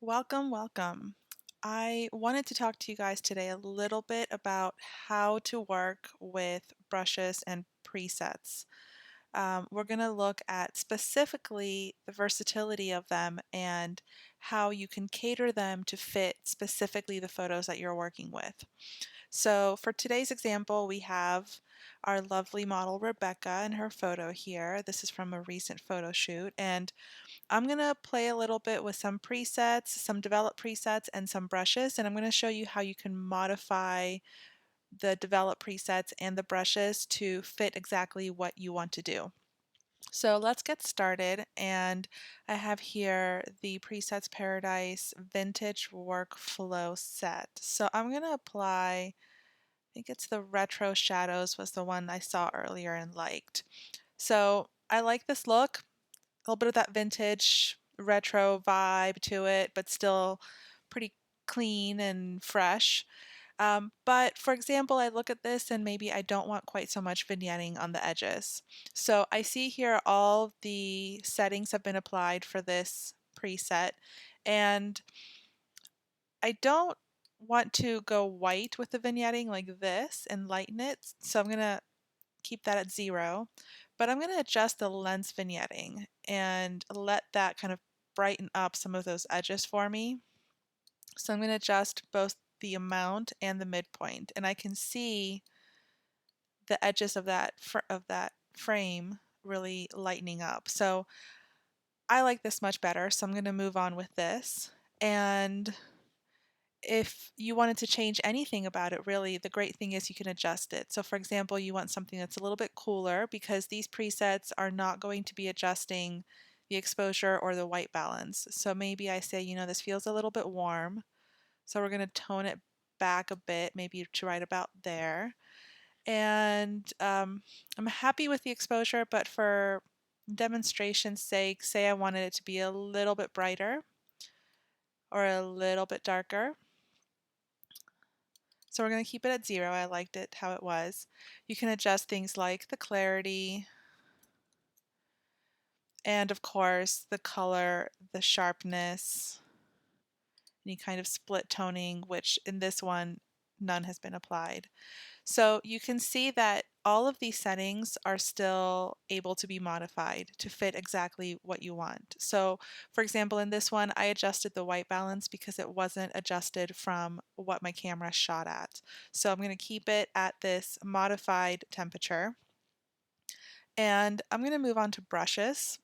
Welcome, welcome. I wanted to talk to you guys today a little bit about how to work with brushes and presets. We're going to look at specifically the versatility of them and how you can cater them to fit specifically the photos that you're working with. So for today's example, we have our lovely model Rebecca and her photo here. This is from a recent photo shoot, and I'm going to play a little bit with some presets, some developed presets, and some brushes, and I'm going to show you how you can modify the developed presets and the brushes to fit exactly what you want to do. So let's get started, and I have here the Presets Paradise Vintage Workflow Set. So I'm going to apply, I think it's the Retro Shadows was the one I saw earlier and liked. So I like this look. A little bit of that vintage retro vibe to it, but still pretty clean and fresh. But for example, I look at this and maybe I don't want quite so much vignetting on the edges. So I see here all the settings have been applied for this preset, and I don't want to go white with the vignetting like this and lighten it. So I'm going to keep that at 0, but I'm going to adjust the lens vignetting and let that kind of brighten up some of those edges for me. So I'm going to adjust both the amount and the midpoint, and I can see the edges of that frame really lightening up. So I like this much better, so I'm going to move on with this. And if you wanted to change anything about it, really, the great thing is you can adjust it. So for example, you want something that's a little bit cooler because these presets are not going to be adjusting the exposure or the white balance. So maybe I say, this feels a little bit warm. So we're going to tone it back a bit, maybe to right about there. And I'm happy with the exposure, but for demonstration's sake, say I wanted it to be a little bit brighter or a little bit darker. So we're going to keep it at 0. I liked it how it was. You can adjust things like the clarity and of course the color, the sharpness, any kind of split toning, which in this one none has been applied. So you can see that all of these settings are still able to be modified to fit exactly what you want. So for example, in this one, I adjusted the white balance because it wasn't adjusted from what my camera shot at. So I'm going to keep it at this modified temperature. And I'm going to move on to brushes.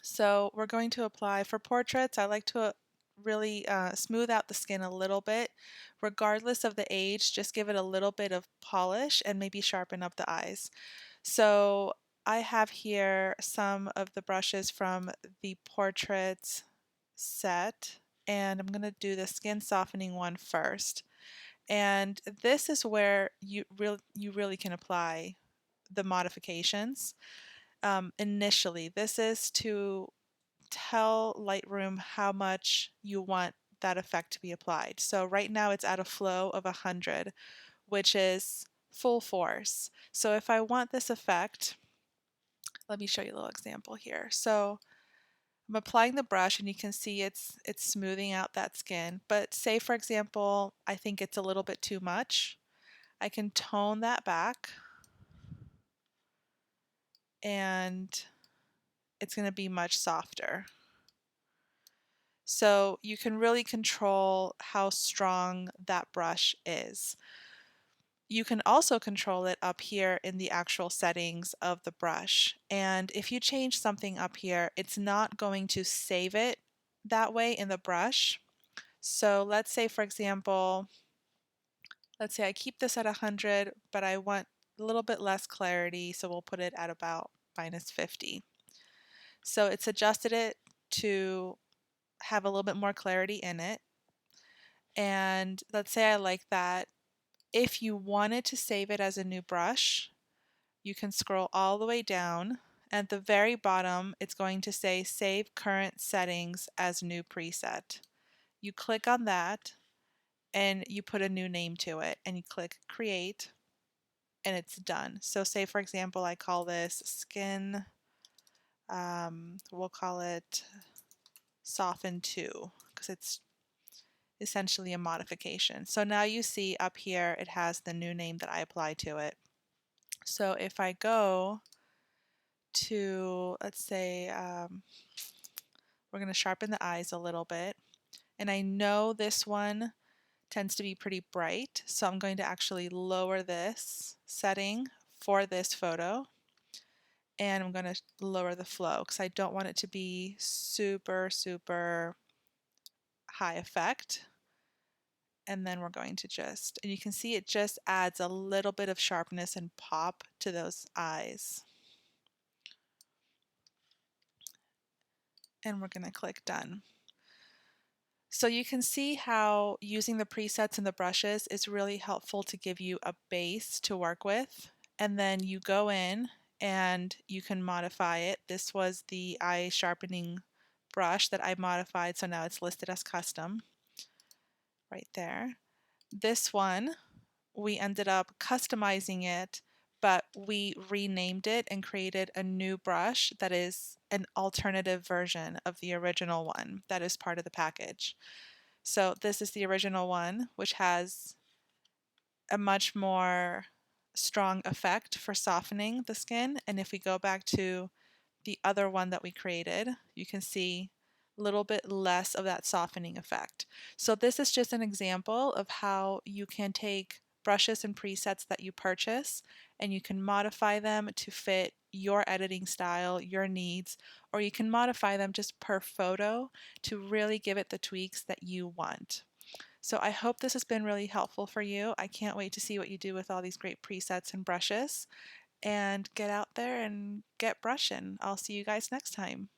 So we're going to apply for portraits. I like to really smooth out the skin a little bit. Regardless of the age, just give it a little bit of polish and maybe sharpen up the eyes. So I have here some of the brushes from the portrait set, and I'm going to do the skin softening one first. And this is where you really can apply the modifications. Initially, this is to tell Lightroom how much you want that effect to be applied. So right now it's at a flow of 100, which is full force. So if I want this effect, let me show you a little example here. So I'm applying the brush and you can see it's smoothing out that skin. But say for example, I think it's a little bit too much. I can tone that back and it's going to be much softer. So you can really control how strong that brush is. You can also control it up here in the actual settings of the brush. And if you change something up here, it's not going to save it that way in the brush. So let's say, for example, let's say I keep this at 100, but I want a little bit less clarity, so we'll put it at about -50. So it's adjusted it to have a little bit more clarity in it. And let's say I like that. If you wanted to save it as a new brush, you can scroll all the way down. At the very bottom, it's going to say Save Current Settings as New Preset. You click on that and you put a new name to it and you click Create and it's done. So say for example, I call this Skin, we'll call it Soften 2. because it's essentially a modification. So now you see up here it has the new name that I applied to it. So if I go to, let's say, we're going to sharpen the eyes a little bit, and I know this one tends to be pretty bright, so I'm going to actually lower this setting for this photo, and I'm going to lower the flow because I don't want it to be super high effect. And then we're going to just, and you can see it just adds a little bit of sharpness and pop to those eyes. And we're going to click done. So you can see how using the presets and the brushes is really helpful to give you a base to work with. And then you go in and you can modify it. This was the eye sharpening brush that I modified, so now it's listed as custom right there. This one, we ended up customizing it, but we renamed it and created a new brush that is an alternative version of the original one that is part of the package. So this is the original one, which has a much more strong effect for softening the skin. And if we go back to the other one that we created, you can see a little bit less of that softening effect. So this is just an example of how you can take brushes and presets that you purchase and you can modify them to fit your editing style, your needs, or you can modify them just per photo to really give it the tweaks that you want. So I hope this has been really helpful for you. I can't wait to see what you do with all these great presets and brushes, and get out there and get brushing. I'll see you guys next time.